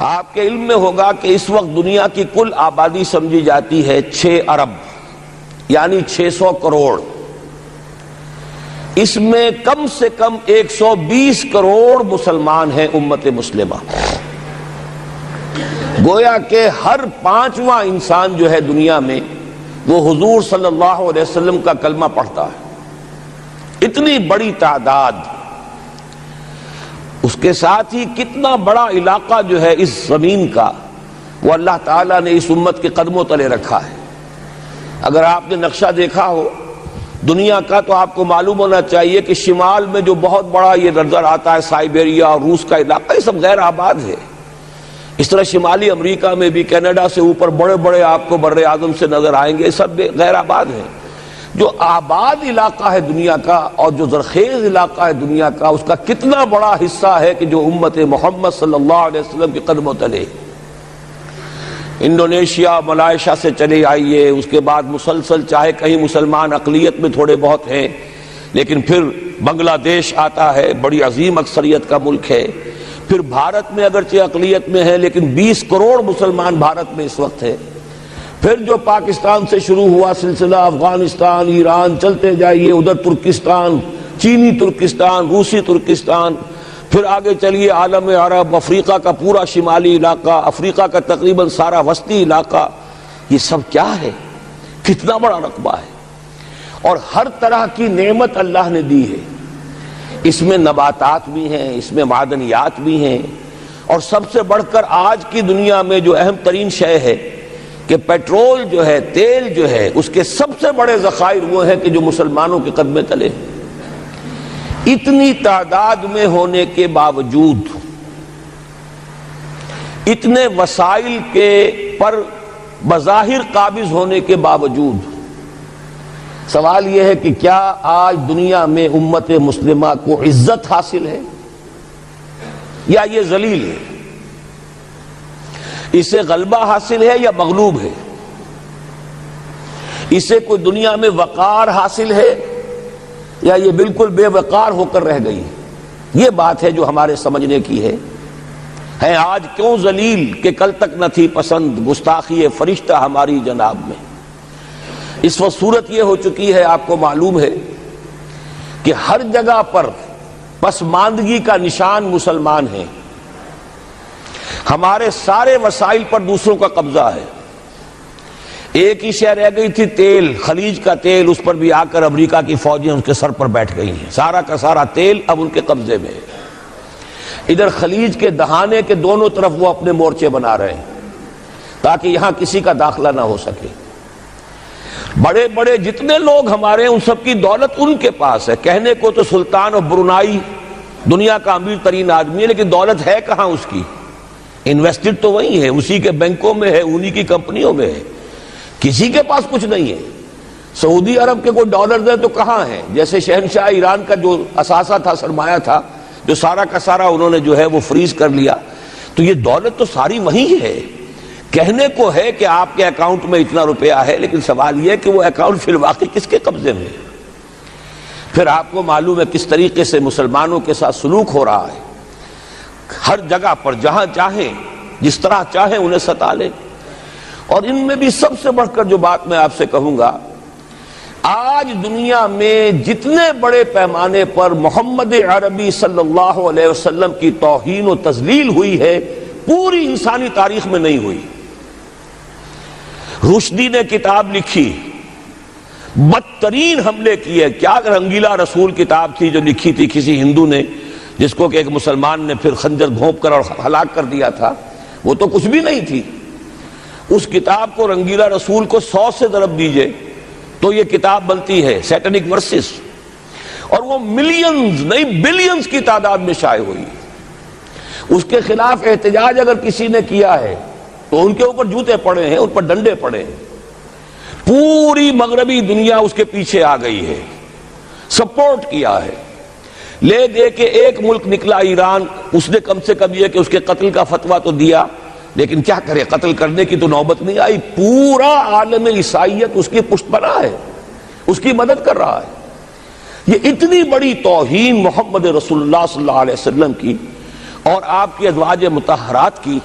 آپ کے علم میں ہوگا کہ اس وقت دنیا کی کل آبادی سمجھی جاتی ہے 6 ارب یعنی 600 کروڑ. اس میں کم سے کم 120 کروڑ مسلمان ہیں امت مسلمہ. گویا کہ ہر 5واں انسان جو ہے دنیا میں وہ حضور صلی اللہ علیہ وسلم کا کلمہ پڑھتا ہے. اتنی بڑی تعداد. اس کے ساتھ ہی کتنا بڑا علاقہ جو ہے اس زمین کا وہ اللہ تعالیٰ نے اس امت کے قدموں تلے رکھا ہے. اگر آپ نے نقشہ دیکھا ہو دنیا کا تو آپ کو معلوم ہونا چاہیے کہ شمال میں جو بہت بڑا یہ نظر آتا ہے سائبیریا اور روس کا علاقہ، یہ سب غیر آباد ہے. اس طرح شمالی امریکہ میں بھی کینیڈا سے اوپر بڑے بڑے آپ کو بر اعظم سے نظر آئیں گے، یہ سب غیر آباد ہیں. جو آباد علاقہ ہے دنیا کا اور جو زرخیز علاقہ ہے دنیا کا، اس کا کتنا بڑا حصہ ہے کہ جو امت محمد صلی اللہ علیہ وسلم کے قدموں تلے. انڈونیشیا ملائیشیا سے چلے آئیے، اس کے بعد مسلسل چاہے کہیں مسلمان اقلیت میں تھوڑے بہت ہیں، لیکن پھر بنگلہ دیش آتا ہے، بڑی عظیم اکثریت کا ملک ہے. پھر بھارت میں اگرچہ اقلیت میں ہے لیکن 20 کروڑ مسلمان بھارت میں اس وقت ہے. پھر جو پاکستان سے شروع ہوا سلسلہ، افغانستان، ایران، چلتے جائیے ادھر ترکستان، چینی ترکستان، روسی ترکستان، پھر آگے چلیے عالم عرب، افریقہ کا پورا شمالی علاقہ، افریقہ کا تقریباً سارا وسطی علاقہ. یہ سب کیا ہے؟ کتنا بڑا رقبہ ہے. اور ہر طرح کی نعمت اللہ نے دی ہے. اس میں نباتات بھی ہیں، اس میں معدنیات بھی ہیں، اور سب سے بڑھ کر آج کی دنیا میں جو اہم ترین شے ہے کہ پیٹرول جو ہے، تیل جو ہے، اس کے سب سے بڑے ذخائر وہ ہیں کہ جو مسلمانوں کے قدمے تلے. اتنی تعداد میں ہونے کے باوجود، اتنے وسائل کے پر بظاہر قابض ہونے کے باوجود، سوال یہ ہے کہ کیا آج دنیا میں امت مسلمہ کو عزت حاصل ہے یا یہ ذلیل ہے؟ اسے غلبہ حاصل ہے یا مغلوب ہے؟ اسے کوئی دنیا میں وقار حاصل ہے یا یہ بالکل بے وقار ہو کر رہ گئی؟ یہ بات ہے جو ہمارے سمجھنے کی ہے. آج کیوں ذلیل کہ کل تک نہ تھی پسند گستاخی فرشتہ ہماری جناب میں. اس وقت صورت یہ ہو چکی ہے، آپ کو معلوم ہے کہ ہر جگہ پر پسماندگی کا نشان مسلمان ہیں. ہمارے سارے وسائل پر دوسروں کا قبضہ ہے. ایک ہی شے رہ گئی تھی، تیل، خلیج کا تیل، اس پر بھی آ کر امریکہ کی فوجیں ان کے سر پر بیٹھ گئی ہیں. سارا کا سارا تیل اب ان کے قبضے میں ہے. ادھر خلیج کے دہانے کے دونوں طرف وہ اپنے مورچے بنا رہے ہیں تاکہ یہاں کسی کا داخلہ نہ ہو سکے. بڑے بڑے جتنے لوگ ہمارے ہیں ان سب کی دولت ان کے پاس ہے. کہنے کو تو سلطان اور برونائی دنیا کا امیر ترین آدمی ہے، لیکن دولت ہے کہاں اس کی؟ انویسٹڈ تو وہی ہے، اسی کے بینکوں میں ہے، انہی کی کمپنیوں میں ہے. کسی کے پاس کچھ نہیں ہے. سعودی عرب کے کوئی ڈالرز ہیں تو کہاں ہیں؟ جیسے شہنشاہ ایران کا جو اثاثہ تھا، سرمایہ تھا، جو سارا کا سارا انہوں نے جو ہے وہ فریز کر لیا. تو یہ دولت تو ساری وہی ہے. کہنے کو ہے کہ آپ کے اکاؤنٹ میں اتنا روپیہ ہے، لیکن سوال یہ کہ وہ اکاؤنٹ فی الواقع کس کے قبضے میں ہے؟ پھر آپ کو معلوم ہے کس طریقے سے مسلمانوں کے ساتھ سلوک ہو رہا ہے. ہر جگہ پر جہاں چاہیں، جس طرح چاہیں انہیں ستا لیں. اور ان میں بھی سب سے بڑھ کر جو بات میں آپ سے کہوں گا، آج دنیا میں جتنے بڑے پیمانے پر محمد عربی صلی اللہ علیہ وسلم کی توہین و تذلیل ہوئی ہے، پوری انسانی تاریخ میں نہیں ہوئی. رشدی نے کتاب لکھی، بدترین حملے کیے. کیا رنگیلا رسول کتاب تھی جو لکھی تھی کسی ہندو نے، جس کو کہ ایک مسلمان نے پھر خنجر گھونپ کر اور ہلاک کر دیا تھا. وہ تو کچھ بھی نہیں تھی. اس کتاب کو رنگیلا رسول کو 100 سے ضرب دیجئے تو یہ کتاب بنتی ہے، سیٹنک ورسز. اور وہ ملینز نہیں بلینز کی تعداد میں شائع ہوئی. اس کے خلاف احتجاج اگر کسی نے کیا ہے تو ان کے اوپر جوتے پڑے ہیں، ان پر ڈنڈے پڑے ہیں. پوری مغربی دنیا اس کے پیچھے آ گئی ہے، سپورٹ کیا ہے. لے دے کے ایک ملک نکلا ایران، اس نے کم سے کم یہ کہ اس کے قتل کا فتویٰ تو دیا، لیکن کیا کرے، قتل کرنے کی تو نوبت نہیں آئی. پورا عالم عیسائیت اس کی پشت پناہ ہے، اس کی مدد کر رہا ہے. یہ اتنی بڑی توہین محمد رسول اللہ صلی اللہ علیہ وسلم کی اور آپ کی ازواج مطہرات کی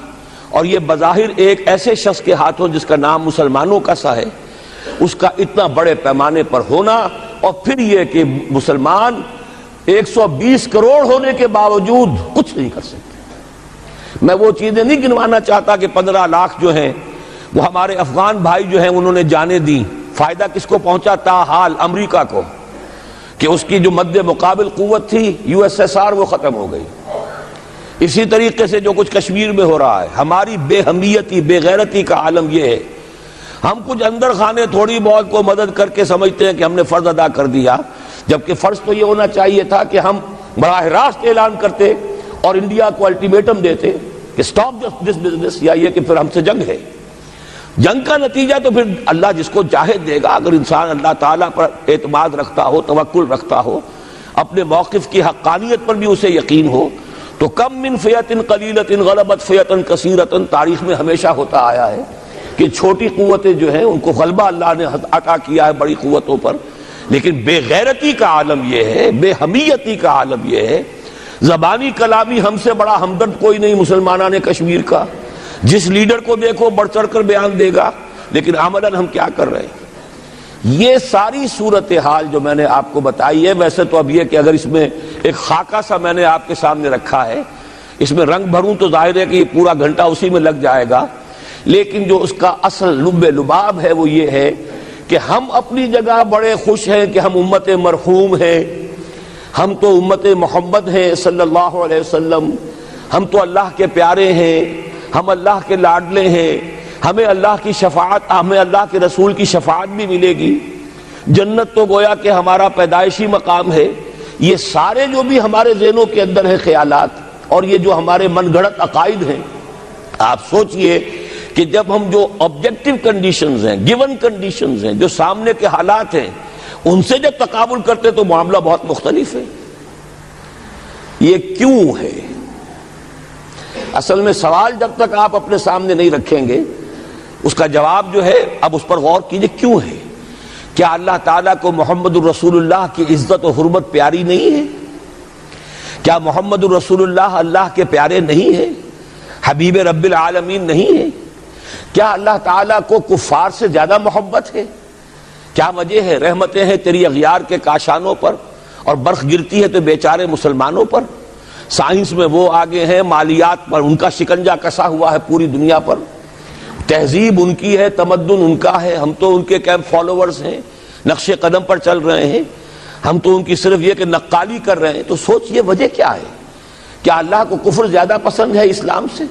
اور یہ بظاہر ایک ایسے شخص کے ہاتھوں جس کا نام مسلمانوں کا سا ہے، اس کا اتنا بڑے پیمانے پر ہونا، اور پھر یہ کہ مسلمان 120 کروڑ ہونے کے باوجود کچھ نہیں کر سکتے۔ میں وہ چیزیں نہیں گنوانا چاہتا کہ 15 لاکھ جو ہیں وہ ہمارے افغان بھائی جو ہیں انہوں نے جانیں دی، فائدہ کس کو پہنچا؟ تاحال امریکہ کو، کہ اس کی جو مد مقابل قوت تھی USSR وہ ختم ہو گئی۔ اسی طریقے سے جو کچھ کشمیر میں ہو رہا ہے، ہماری بے حمیتی، بے غیرتی کا عالم یہ ہے، ہم کچھ اندر خانے تھوڑی بہت کو مدد کر کے سمجھتے ہیں کہ ہم نے فرض ادا کر دیا، جبکہ فرض تو یہ ہونا چاہیے تھا کہ ہم براہ راست اعلان کرتے اور انڈیا کو الٹیمیٹم دیتے کہ سٹاپ دس بزنس، یا یہ کہ پھر ہم سے جنگ ہے۔ جنگ کا نتیجہ تو پھر اللہ جس کو چاہے دے گا، اگر انسان اللہ تعالیٰ پر اعتماد رکھتا ہو، توکل رکھتا ہو، اپنے موقف کی حقانیت پر بھی اسے یقین ہو، تو کم من فیۃ قلیلۃ غلبت فیۃ کثیرۃ، تاریخ میں ہمیشہ ہوتا آیا ہے کہ چھوٹی قوتیں جو ہیں ان کو غلبہ اللہ نے عطا کیا ہے بڑی قوتوں پر، لیکن بے غیرتی کا عالم یہ ہے، بے حمیتی کا عالم یہ ہے، زبانی کلامی ہم سے بڑا ہمدرد کوئی نہیں مسلمانان کشمیر کا، جس لیڈر کو دیکھو بڑھ چڑھ کر بیان دے گا، لیکن عملاً ہم کیا کر رہے ہیں؟ یہ ساری صورتحال جو میں نے آپ کو بتائی ہے، ویسے تو اب یہ کہ اگر اس میں ایک خاکہ سا میں نے آپ کے سامنے رکھا ہے، اس میں رنگ بھروں تو ظاہر ہے کہ یہ پورا گھنٹہ اسی میں لگ جائے گا، لیکن جو اس کا اصل لب لباب ہے وہ یہ ہے کہ ہم اپنی جگہ بڑے خوش ہیں کہ ہم امت مرحوم ہیں، ہم تو امت محمد ہیں صلی اللہ علیہ وسلم، ہم تو اللہ کے پیارے ہیں، ہم اللہ کے لاڈلے ہیں، ہمیں اللہ کی شفاعت، ہمیں اللہ کے رسول کی شفاعت بھی ملے گی، جنت تو گویا کہ ہمارا پیدائشی مقام ہے۔ یہ سارے جو بھی ہمارے ذہنوں کے اندر ہیں خیالات، اور یہ جو ہمارے من گھڑت عقائد ہیں، آپ سوچئے کہ جب ہم جو آبجیکٹو کنڈیشنز ہیں، گیون کنڈیشنز ہیں، جو سامنے کے حالات ہیں، ان سے جب تقابل کرتے تو معاملہ بہت مختلف ہے۔ یہ کیوں ہے؟ اصل میں سوال جب تک آپ اپنے سامنے نہیں رکھیں گے اس کا جواب جو ہے، اب اس پر غور کیجئے کیوں ہے؟ کیا اللہ تعالیٰ کو محمد الرسول اللہ کی عزت و حرمت پیاری نہیں ہے؟ کیا محمد الرسول اللہ اللہ کے پیارے نہیں ہیں، حبیب رب العالمین نہیں ہیں؟ کیا اللہ تعالیٰ کو کفار سے زیادہ محبت ہے؟ کیا وجہ ہے؟ رحمتیں ہیں تیری اغیار کے کاشانوں پر، اور برق گرتی ہے تو بیچارے مسلمانوں پر۔ سائنس میں وہ آگے ہیں، مالیات پر ان کا شکنجہ کسا ہوا ہے پوری دنیا پر، تہذیب ان کی ہے، تمدن ان کا ہے، ہم تو ان کے کیمپ فالوورز ہیں، نقش قدم پر چل رہے ہیں، ہم تو ان کی صرف یہ کہ نقالی کر رہے ہیں۔ تو سوچئے وجہ کیا ہے؟ کیا اللہ کو کفر زیادہ پسند ہے اسلام سے؟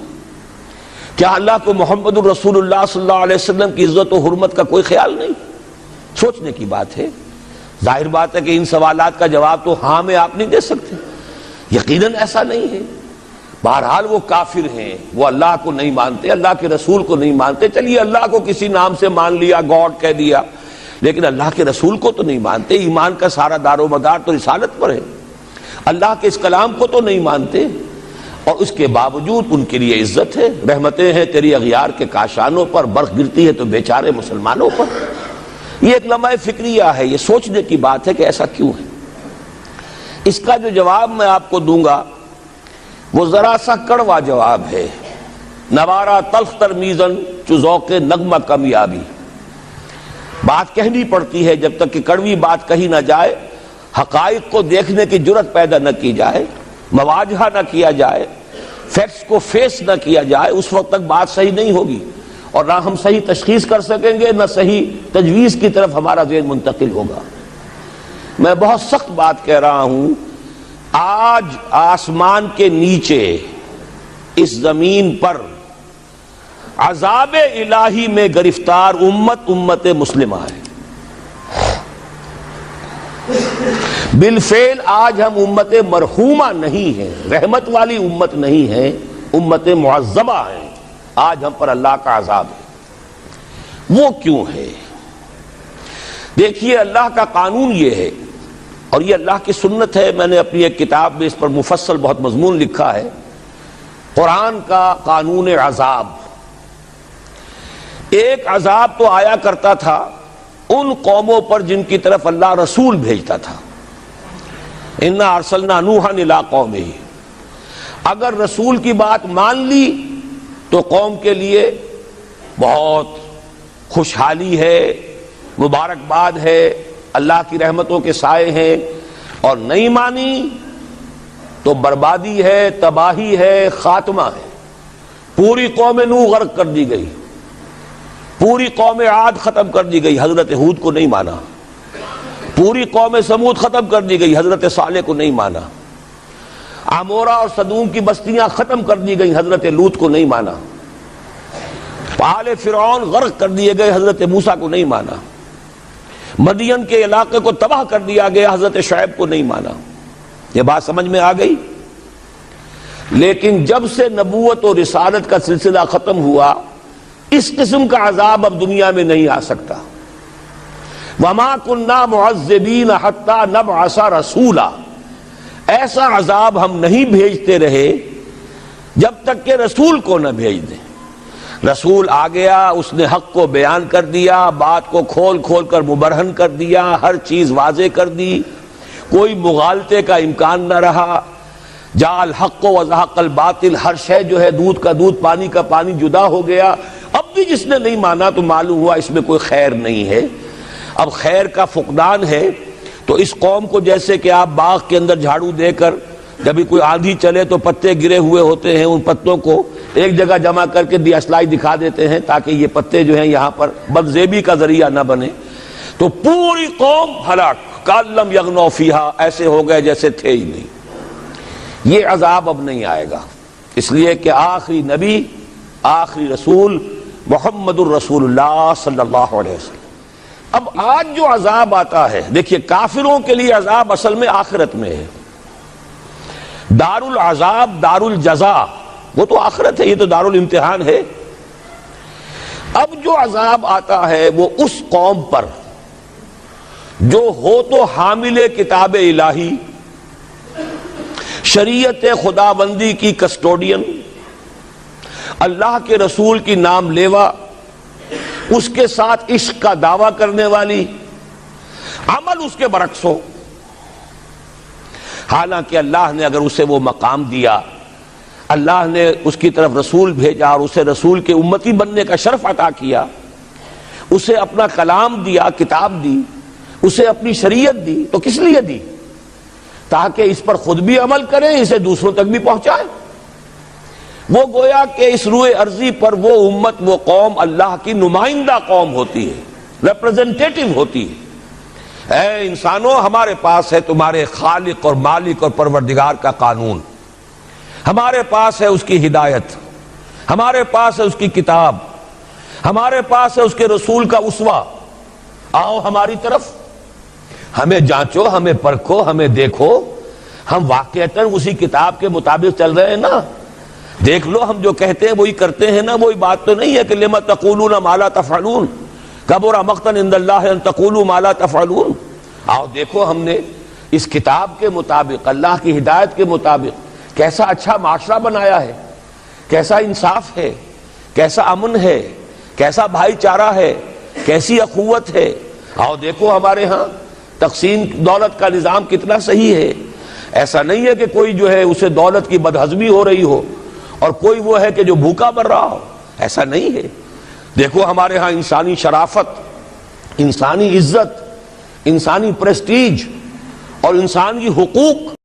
کیا اللہ کو محمد الرسول اللہ صلی اللہ علیہ وسلم کی عزت و حرمت کا کوئی خیال نہیں؟ سوچنے کی بات ہے۔ ظاہر بات ہے کہ ان سوالات کا جواب تو ہاں میں آپ نہیں دے سکتے، یقیناً ایسا نہیں ہے۔ بہرحال وہ کافر ہیں، وہ اللہ کو نہیں مانتے، اللہ کے رسول کو نہیں مانتے، چلیے اللہ کو کسی نام سے مان لیا، گاڈ کہہ دیا، لیکن اللہ کے رسول کو تو نہیں مانتے۔ ایمان کا سارا دار و مدار تو رسالت پر ہے، اللہ کے اس کلام کو تو نہیں مانتے، اور اس کے باوجود ان کے لیے عزت ہے۔ رحمتیں ہیں تیری اغیار کے کاشانوں پر، برق گرتی ہے تو بیچارے مسلمانوں پر۔ یہ ایک لمحہ فکریہ ہے، یہ سوچنے کی بات ہے کہ ایسا کیوں ہے۔ اس کا جو جواب میں آپ کو دوں گا وہ ذرا سا کڑوا جواب ہے۔ نوارا تلخ ترمیزن چو ذوق نغمہ کمیابی، بات کہنی پڑتی ہے جب تک کہ کڑوی بات کہی نہ جائے، حقائق کو دیکھنے کی جرت پیدا نہ کی جائے، مواجہہ نہ کیا جائے، فیکٹس کو فیس نہ کیا جائے، اس وقت تک بات صحیح نہیں ہوگی، اور نہ ہم صحیح تشخیص کر سکیں گے، نہ صحیح تجویز کی طرف ہمارا ذہن منتقل ہوگا۔ میں بہت سخت بات کہہ رہا ہوں، آج آسمان کے نیچے اس زمین پر عذاب الہی میں گرفتار امت مسلمہ ہے۔ بالفعل آج ہم امت مرحومہ نہیں ہیں، رحمت والی امت نہیں ہے، امت معذبہ ہیں۔ آج ہم پر اللہ کا عذاب ہے۔ وہ کیوں ہے؟ دیکھیے اللہ کا قانون یہ ہے، اور یہ اللہ کی سنت ہے، میں نے اپنی ایک کتاب میں اس پر مفصل بہت مضمون لکھا ہے، قرآن کا قانون عذاب۔ ایک عذاب تو آیا کرتا تھا ان قوموں پر جن کی طرف اللہ رسول بھیجتا تھا، اِنَّا أَرْسَلْنَا نُوحًا إِلَىٰ قَوْمِهِ، اگر رسول کی بات مان لی تو قوم کے لیے بہت خوشحالی ہے، مبارکباد ہے، اللہ کی رحمتوں کے سائے ہیں، اور نہیں مانی تو بربادی ہے، تباہی ہے، خاتمہ ہے۔ پوری قوم نوح غرق کر دی گئی، پوری قوم عاد ختم کر دی گئی، حضرت ہود کو نہیں مانا۔ پوری قوم سمود ختم کر دی گئی، حضرت صالح کو نہیں مانا۔ عمورہ اور صدوم کی بستیاں ختم کر دی گئی، حضرت لوط کو نہیں مانا۔ آل فرعون غرق کر دیے گئے، حضرت موسیٰ کو نہیں مانا۔ مدین کے علاقے کو تباہ کر دیا گیا، حضرت شعیب کو نہیں مانا۔ یہ بات سمجھ میں آ گئی؟ لیکن جب سے نبوت اور رسالت کا سلسلہ ختم ہوا، اس قسم کا عذاب اب دنیا میں نہیں آ سکتا۔ وَمَا كُنَّا مُعَذِّبِينَ حَتَّى نَبْعَثَ رَسُولًا، ایسا عذاب ہم نہیں بھیجتے رہے جب تک کہ رسول کو نہ بھیج دیں۔ رسول آ گیا، اس نے حق کو بیان کر دیا، بات کو کھول کھول کر مبرہن کر دیا، ہر چیز واضح کر دی، کوئی مغالطے کا امکان نہ رہا۔ جاء الحق وزهق الباطل، ہر شے جو ہے دودھ کا دودھ، پانی کا پانی جدا ہو گیا۔ اب بھی جس نے نہیں مانا تو معلوم ہوا اس میں کوئی خیر نہیں ہے، اب خیر کا فقدان ہے۔ تو اس قوم کو جیسے کہ آپ باغ کے اندر جھاڑو دے کر جب کوئی آندھی چلے تو پتے گرے ہوئے ہوتے ہیں، ان پتوں کو ایک جگہ جمع کر کے دیاسلائی دکھا دیتے ہیں تاکہ یہ پتے جو ہیں یہاں پر بدزیبی کا ذریعہ نہ بنے، تو پوری قوم ہلاک، کالم یغنوا فیہا، ایسے ہو گئے جیسے تھے ہی نہیں۔ یہ عذاب اب نہیں آئے گا، اس لیے کہ آخری نبی، آخری رسول محمد الرسول اللہ صلی اللہ علیہ وسلم۔ اب آج جو عذاب آتا ہے، دیکھیے کافروں کے لیے عذاب اصل میں آخرت میں ہے۔ دار العذاب، دار الجزا، وہ تو آخرت ہے، یہ تو دار الامتحان ہے۔ اب جو عذاب آتا ہے وہ اس قوم پر جو ہو تو حامل کتاب الہی، شریعت خداوندی کی کسٹوڈین، اللہ کے رسول کی نام لیوا، اس کے ساتھ عشق کا دعویٰ کرنے والی، عمل اس کے برعکس ہو۔ حالانکہ اللہ نے اگر اسے وہ مقام دیا، اللہ نے اس کی طرف رسول بھیجا اور اسے رسول کے امتی بننے کا شرف عطا کیا، اسے اپنا کلام دیا، کتاب دی، اسے اپنی شریعت دی، تو کس لیے دی؟ تاکہ اس پر خود بھی عمل کریں، اسے دوسروں تک بھی پہنچائیں۔ وہ گویا کہ اس روئے ارضی پر وہ امت، وہ قوم اللہ کی نمائندہ قوم ہوتی ہے، ریپرزنٹیٹو ہوتی ہے۔ اے انسانوں، ہمارے پاس ہے تمہارے خالق اور مالک اور پروردگار کا قانون، ہمارے پاس ہے اس کی ہدایت، ہمارے پاس ہے اس کی کتاب، ہمارے پاس ہے اس کے رسول کا اسوہ۔ آؤ ہماری طرف، ہمیں جانچو، ہمیں پرکھو، ہمیں دیکھو، ہم واقعتاً اسی کتاب کے مطابق چل رہے ہیں نا؟ دیکھ لو ہم جو کہتے ہیں وہی کرتے ہیں نا؟ وہی بات تو نہیں ہے کہ لما تقولون ما لا تفعلون، کبر مقتا عند اللہ ان تقولوا ما لا تفعلون۔ آؤ دیکھو ہم نے اس کتاب کے مطابق، اللہ کی ہدایت کے مطابق کیسا اچھا معاشرہ بنایا ہے، کیسا انصاف ہے، کیسا امن ہے، کیسا بھائی چارہ ہے، کیسی اخوت ہے۔ آؤ دیکھو ہمارے ہاں تقسیم دولت کا نظام کتنا صحیح ہے۔ ایسا نہیں ہے کہ کوئی جو ہے اسے دولت کی بدہضمی ہو رہی ہو اور کوئی وہ ہے کہ جو بھوکا مر رہا ہو، ایسا نہیں ہے۔ دیکھو ہمارے ہاں انسانی شرافت، انسانی عزت، انسانی پریسٹیج اور انسان کی حقوق